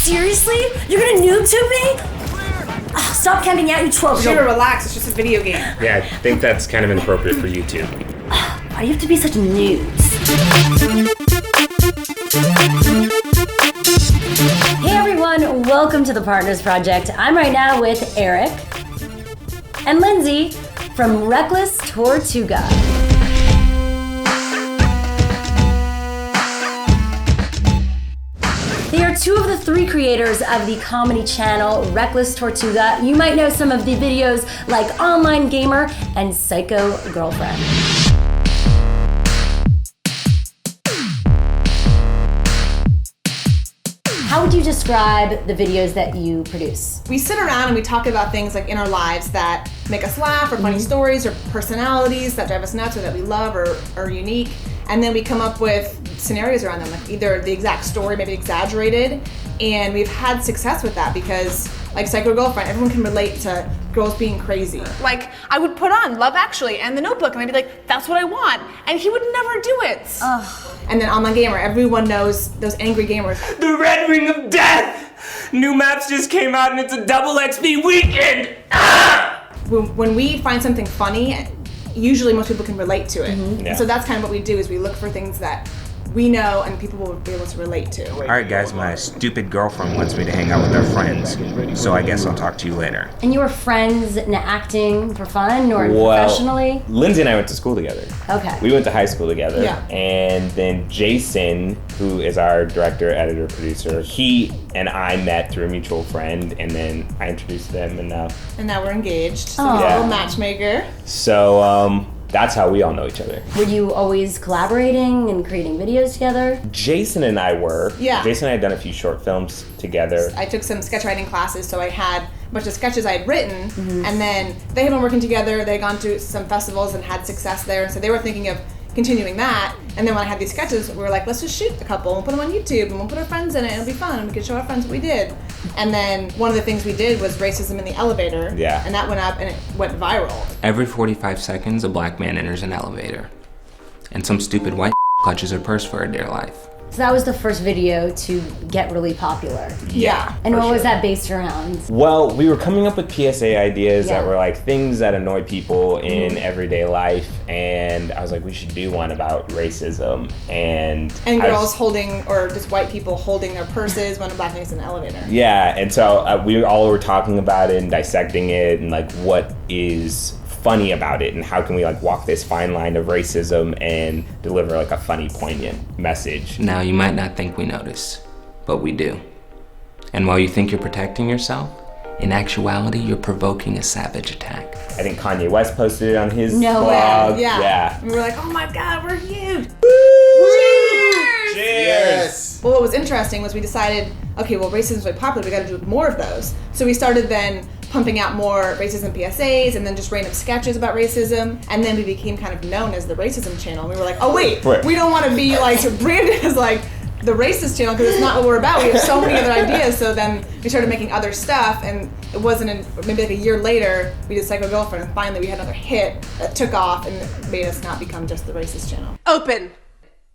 Seriously? You're gonna noob tube me? Oh, stop camping out, you 12-year-old. Shira, relax. It's just a video game. Yeah, I think that's kind of inappropriate for YouTube. Why do you have to be such noobs? Hey everyone, welcome to the Partners Project. I'm right now with Eric and Lindsay from Reckless Tortuga. They are two of the three creators of the comedy channel Reckless Tortuga. You might know some of the videos like Online Gamer and Psycho Girlfriend. How would you describe the videos that you produce? We sit around and we talk about things like in our lives that make us laugh, or funny stories, or personalities that drive us nuts, or that we love, or are unique. And then we come up with scenarios around them, like either the exact story, maybe exaggerated. And we've had success with that because, like Psycho Girlfriend, everyone can relate to girls being crazy. Like, I would put on Love Actually and The Notebook, and I'd be like, that's what I want. And he would never do it. And then Online Gamer, everyone knows those angry gamers. The Red Ring of Death! New maps just came out and it's a double XP weekend! Ah! When we find something funny, usually most people can relate to it. Yeah. So that's kind of what we do, is we look for things that we know and people will be able to relate to. Alright guys, my stupid girlfriend wants me to hang out with her friends, so I guess I'll talk to you later. And you were friends in acting for fun or professionally? Lindsay and I went to school together. Okay. We went to high school together. Yeah. And then Jason, who is our director, editor, producer, he and I met through a mutual friend, and then I introduced them, and And now we're engaged, so Aw. he's a Yeah. little matchmaker. so that's how we all know each other. Were you always collaborating and creating videos together? Jason and I were. Yeah. Jason and I had done a few short films together. I took some sketch writing classes, so I had a bunch of sketches I had written, and then they had been working together. They had gone to some festivals and had success there, and so they were thinking of continuing that. And then when I had these sketches, we were like, let's just shoot a couple and put them on YouTube, and we'll put our friends in it, and it'll be fun, and we can show our friends what we did. And then one of the things we did was racism in the elevator, Yeah. and that went up and it went viral. Every 45 seconds, a black man enters an elevator, and some stupid white clutches her purse for her dear life. So that was the first video to get really popular. Yeah. And For what was sure. that based around? Well, we were coming up with PSA ideas Yeah. that were like things that annoy people in everyday life, and I was like, we should do one about racism and And I girls was- holding, or just white people holding their purses when a black man's in the elevator. Yeah, and so we all were talking about it and dissecting it and like what is funny about it and how can we like walk this fine line of racism and deliver like a funny, poignant message. Now, you might not think we notice, but we do. And while you think you're protecting yourself, in actuality, you're provoking a savage attack. I think Kanye West posted it on his No blog. way. Yeah. And we were like, oh my God, we're huge. Cheers! Well, what was interesting was we decided, okay, well, racism is really popular, we gotta do more of those. So we started then pumping out more racism PSAs and then just random sketches about racism. And then we became kind of known as the Racism Channel. We were like, oh wait, Right. we don't wanna be like branded as like the racist channel because it's not what we're about. We have so many other ideas. So then we started making other stuff, and it wasn't maybe like a year later, we did Psycho Girlfriend, and finally we had another hit that took off and made us not become just the racist channel. Open.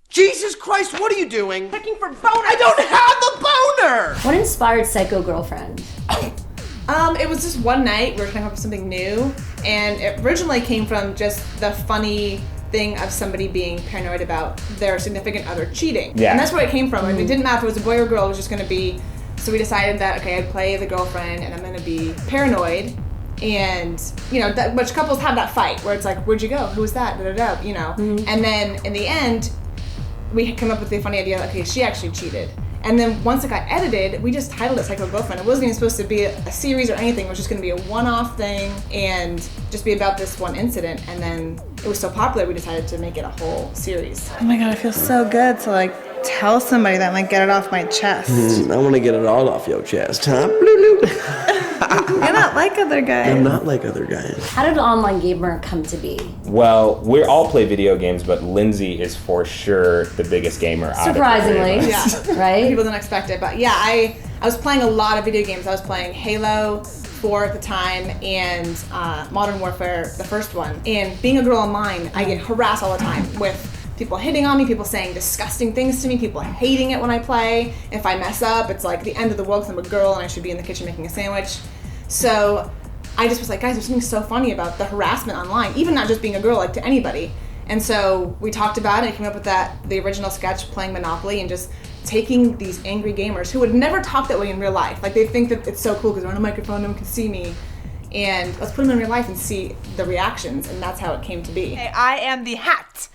Jesus Christ, what are you doing? Looking for bonus. I don't have the boner! What inspired Psycho Girlfriend? It was just one night we were trying to come up with something new, and it originally came from just the funny thing of somebody being paranoid about their significant other cheating. Yeah. And that's where it came from. It didn't matter if it was a boy or girl, it was just gonna be, so we decided that, okay, I'd play the girlfriend and I'm gonna be paranoid. And, you know, that, which couples have that fight where it's like, where'd you go? Who was that? Da, da, da, you know. And then in the end, we came up with the funny idea, okay, she actually cheated. And then once it got edited, we just titled it Psycho Girlfriend. It wasn't even supposed to be a series or anything. It was just going to be a one-off thing and just be about this one incident. And then it was so popular, we decided to make it a whole series. Oh my God, it feels so good to like tell somebody that and like get it off my chest. I want to get it all off your chest, huh? You're not like other guys. I'm not like other guys. How did Online Gamer come to be? Well, we all play video games, but Lindsay is for sure the biggest gamer out of the three of Surprisingly, us. Yeah. right? People didn't expect it, but yeah, I was playing a lot of video games. I was playing Halo 4 at the time and Modern Warfare, the first one. And being a girl online, I get harassed all the time with people hitting on me, people saying disgusting things to me, people hating it when I play. If I mess up, it's like the end of the world because I'm a girl and I should be in the kitchen making a sandwich. So I just was like, guys, there's something so funny about the harassment online, even not just being a girl, like to anybody. And so we talked about it and came up with the original sketch, playing Monopoly and just taking these angry gamers who would never talk that way in real life. Like, they think that it's so cool because they're on a microphone, no one can see me. And let's put them in real life and see the reactions, and that's how it came to be. Hey, I am the hat.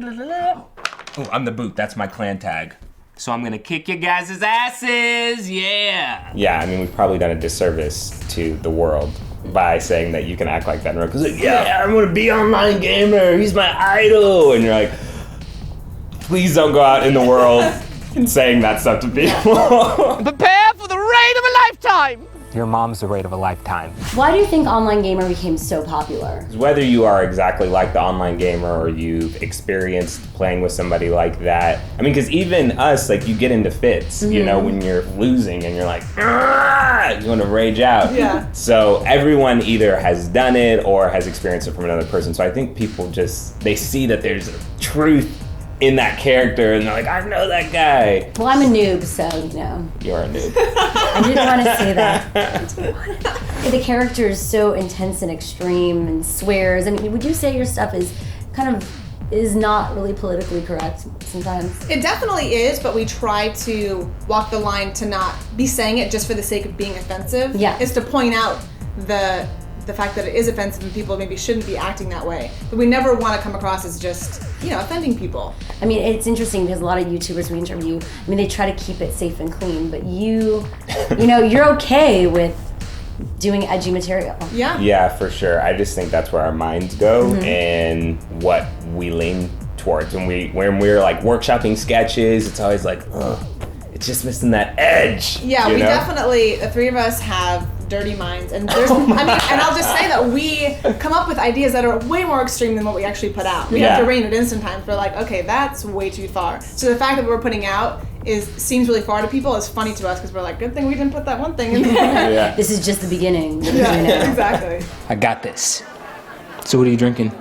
Oh, I'm the boot. That's my clan tag. So I'm gonna kick your guys' asses, yeah! Yeah, I mean, we've probably done a disservice to the world by saying that you can act like that in real life. Because, yeah, I'm gonna be online gamer, he's my idol! And you're like, please don't go out in the world saying that stuff to people. Prepare for the rain of a lifetime! Your mom's the rate of a lifetime. Why do you think online gamer became so popular? Whether you are exactly like the online gamer or you've experienced playing with somebody like that, I mean, because even us, like, you get into fits, you know, when you're losing and you're like, you want to rage out. Yeah. So everyone either has done it or has experienced it from another person. So I think people just, they see that there's truth in that character and they're like, I know that guy. Well, I'm a noob, so, you know. You're a noob. I didn't want to say that. The character is so intense and extreme and swears. I mean, would you say your stuff is not really politically correct sometimes? It definitely is, but we try to walk the line to not be saying it just for the sake of being offensive. Yeah. It's to point out the fact that it is offensive and people maybe shouldn't be acting that way. But we never want to come across as just, you know, offending people. I mean, it's interesting because a lot of YouTubers we interview, I mean, they try to keep it safe and clean, but you know, you're okay with doing edgy material. Yeah. Yeah, for sure. I just think that's where our minds go and what we lean towards. When we're like workshopping sketches, it's always like, ugh, it's just missing that edge. Yeah, you we know? definitely, the three of us have dirty minds, and there's, I mean, and I'll just say that we come up with ideas that are way more extreme than what we actually put out. We have to rein it in sometimes. We're like, okay, that's way too far. So the fact that we're putting out seems really far to people is funny to us because we're like, good thing we didn't put that one thing in there. Yeah. This is just the beginning. Yeah, exactly. I got this. So what are you drinking?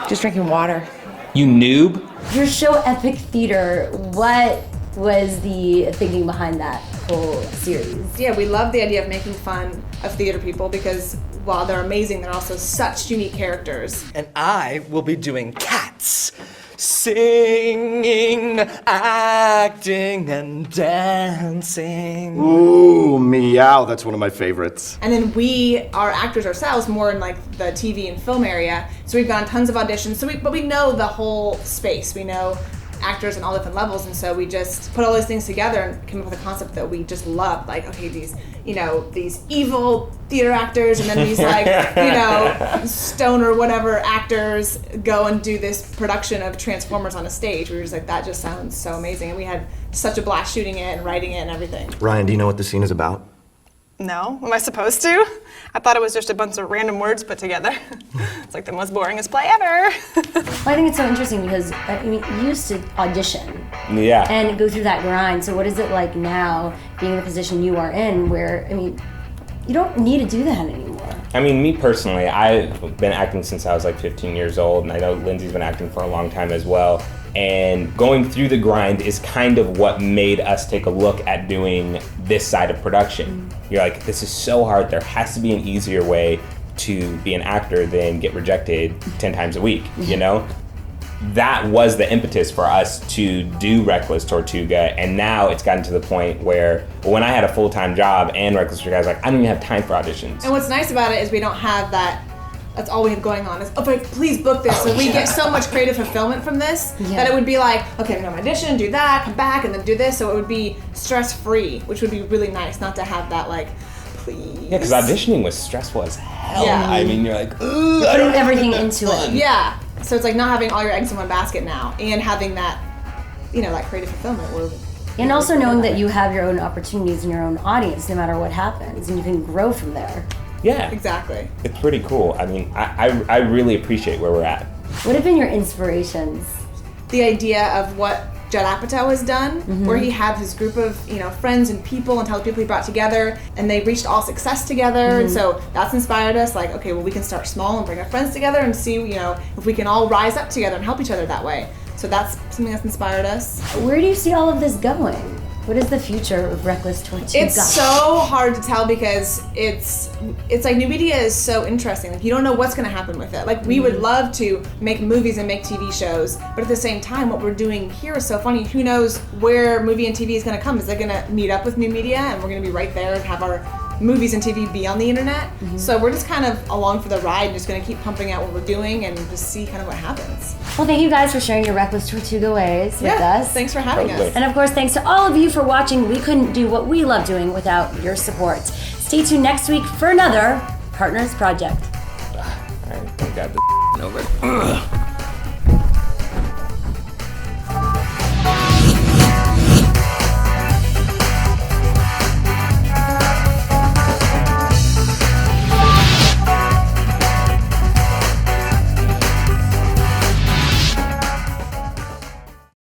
Just drinking water. You noob? Your show, Epic Theater, what was the thinking behind that whole series? Yeah, we love the idea of making fun of theater people because while they're amazing, they're also such unique characters. And I will be doing cats. Singing, acting, and dancing. Ooh, meow, that's one of my favorites. And then we are actors ourselves, more in like the TV and film area. So we've gone tons of auditions. But we know the whole space. We know actors on all different levels, and so we just put all those things together and came up with a concept that we just loved. Like, okay, these evil theater actors, and then these like, stoner whatever actors go and do this production of Transformers on a stage. We were just like, that just sounds so amazing, and we had such a blast shooting it and writing it and everything. Ryan, do you know what the scene is about? No, am I supposed to? I thought it was just a bunch of random words put together. It's like the most boringest play ever. Well, I think it's so interesting because I mean, you used to audition and go through that grind. So what is it like now, being in the position you are in, where, I mean, you don't need to do that anymore? I mean, me personally, I've been acting since I was like 15 years old, and I know Lindsay's been acting for a long time as well. And going through the grind is kind of what made us take a look at doing this side of production. You're like, this is so hard. There has to be an easier way to be an actor than get rejected 10 times a week, you know? That was the impetus for us to do Reckless Tortuga, and now it's gotten to the point where when I had a full-time job and Reckless Tortuga, I was like, I don't even have time for auditions. And what's nice about it is we don't have that. That's all we have going on is, okay, please book this. So we get so much creative fulfillment from this that it would be like, okay, I'm gonna audition, do that, come back, and then do this. So it would be stress-free, which would be really nice, not to have that like, please. Yeah, because auditioning was stressful as hell. Yeah. I mean, you're like, You're putting everything into it. Yeah. So it's like not having all your eggs in one basket now, and having that, that creative fulfillment. And also knowing that you have your own opportunities and your own audience, no matter what happens, and you can grow from there. Yeah. Exactly. It's pretty cool. I mean, I really appreciate where we're at. What have been your inspirations? The idea of what Judd Apatow has done, where he had his group of friends and people and talented people he brought together, and they reached all success together. And so that's inspired us. Like, okay, well, we can start small and bring our friends together and see, if we can all rise up together and help each other that way. So that's something that's inspired us. Where do you see all of this going? What is the future of Reckless Tortuga? It's so hard to tell because it's like new media is so interesting. Like you don't know what's going to happen with it. Like we would love to make movies and make TV shows, but at the same time, what we're doing here is so funny. Who knows where movie and TV is going to come? Is it going to meet up with new media and we're going to be right there and have our movies and TV be on the internet? So we're just kind of along for the ride and just going to keep pumping out what we're doing and just see kind of what happens. Well, thank you guys for sharing your Reckless Tortuga ways with us. Thanks for having us. And of course, thanks to all of you for watching. We couldn't do what we love doing without your support. Stay tuned next week for another Partners Project. All right, I got this over.